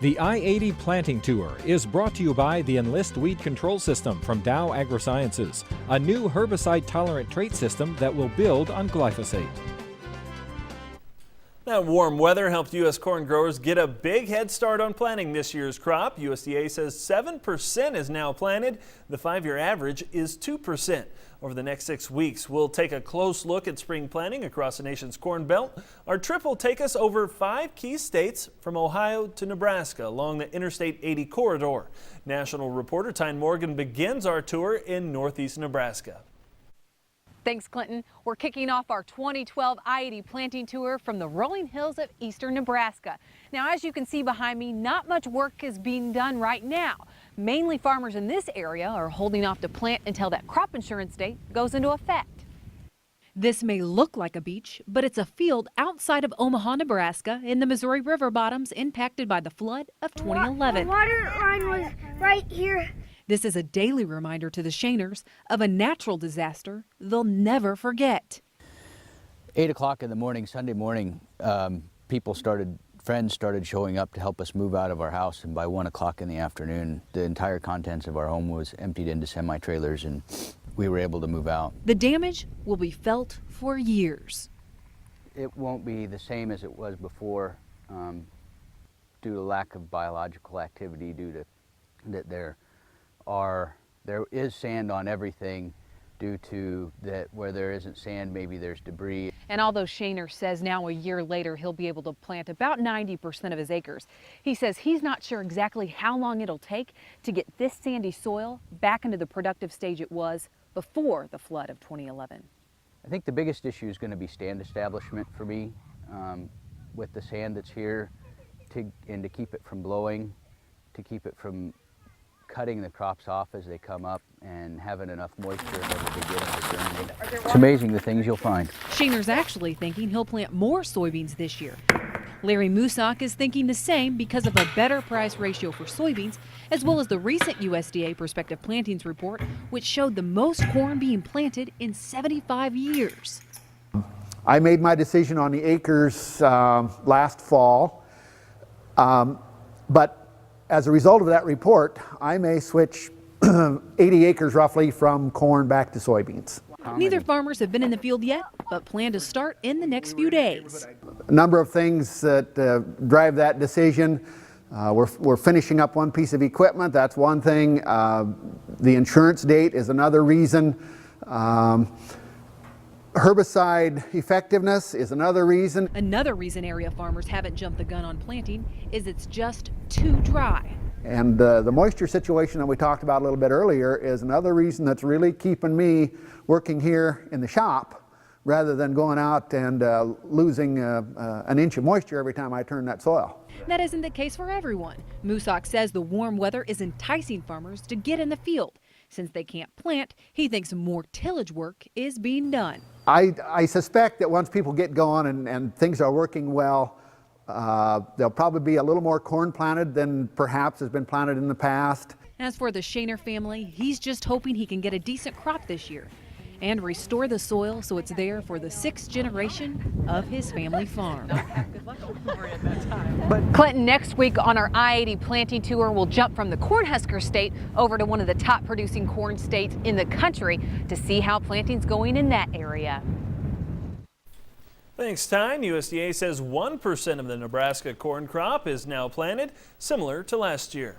The I-80 Planting Tour is brought to you by the Enlist Weed Control System from Dow AgroSciences, a new herbicide-tolerant trait system that will build on glyphosate. That warm weather helped U.S. corn growers get a big head start on planting this year's crop. USDA says 7% is now planted. The 5-year average is 2%. Over the next 6 weeks, we'll take a close look at spring planting across the nation's corn belt. Our trip will take us over 5 key states from Ohio to Nebraska along the Interstate 80 corridor. National reporter Tyne Morgan begins our tour in northeast Nebraska. Thanks, Clinton. We're kicking off our 2012 I-80 planting tour from the rolling hills of eastern Nebraska. Now, as you can see behind me, not much work is being done right now. Mainly farmers in this area are holding off to plant until that crop insurance date goes into effect. This may look like a beach, but it's a field outside of Omaha, Nebraska, in the Missouri River bottoms impacted by the flood of 2011. The water line was right here. This is a daily reminder to the Shaners of a natural disaster they'll never forget. 8 o'clock in the morning, Sunday morning, friends started showing up to help us move out of our house, and by 1 o'clock in the afternoon, the entire contents of our home was emptied into semi-trailers, and we were able to move out. The damage will be felt for years. It won't be the same as it was before, due to lack of biological activity, due to that there is sand on everything, due to that where there isn't sand, maybe there's debris. And although Shaner says now a year later he'll be able to plant about 90% of his acres, he says he's not sure exactly how long it'll take to get this sandy soil back into the productive stage it was before the flood of 2011. I think the biggest issue is going to be stand establishment for me, with the sand that's here, and to keep it from blowing, to keep it from cutting the crops off as they come up, and having enough moisture in order to get them to germinate. It's amazing the things you'll find. Shaner's actually thinking he'll plant more soybeans this year. Larry Musak is thinking the same because of a better price ratio for soybeans, as well as the recent USDA prospective plantings report, which showed the most corn being planted in 75 years. I made my decision on the acres last fall, but as a result of that report, I may switch 80 acres roughly from corn back to soybeans. Neither farmers have been in the field yet, but plan to start in the next few days. A number of things that drive that decision. We're finishing up one piece of equipment, that's one thing. The insurance date is another reason. Herbicide effectiveness is another reason. Another reason area farmers haven't jumped the gun on planting is it's just too dry. And the moisture situation that we talked about a little bit earlier is another reason that's really keeping me working here in the shop rather than going out and losing an inch of moisture every time I turn that soil. That isn't the case for everyone. Musak says the warm weather is enticing farmers to get in the field. Since they can't plant, he thinks more tillage work is being done. I suspect that once people get going and things are working well, there'll probably be a little more corn planted than perhaps has been planted in the past. As for the Shaner family, he's just hoping he can get a decent crop this year and restore the soil so it's there for the 6th generation of his family farm. Clinton, next week on our I-80 planting tour, we'll jump from the Cornhusker State over to one of the top producing corn states in the country to see how planting's going in that area. Thanks, Tyne. USDA says 1% of the Nebraska corn crop is now planted, similar to last year.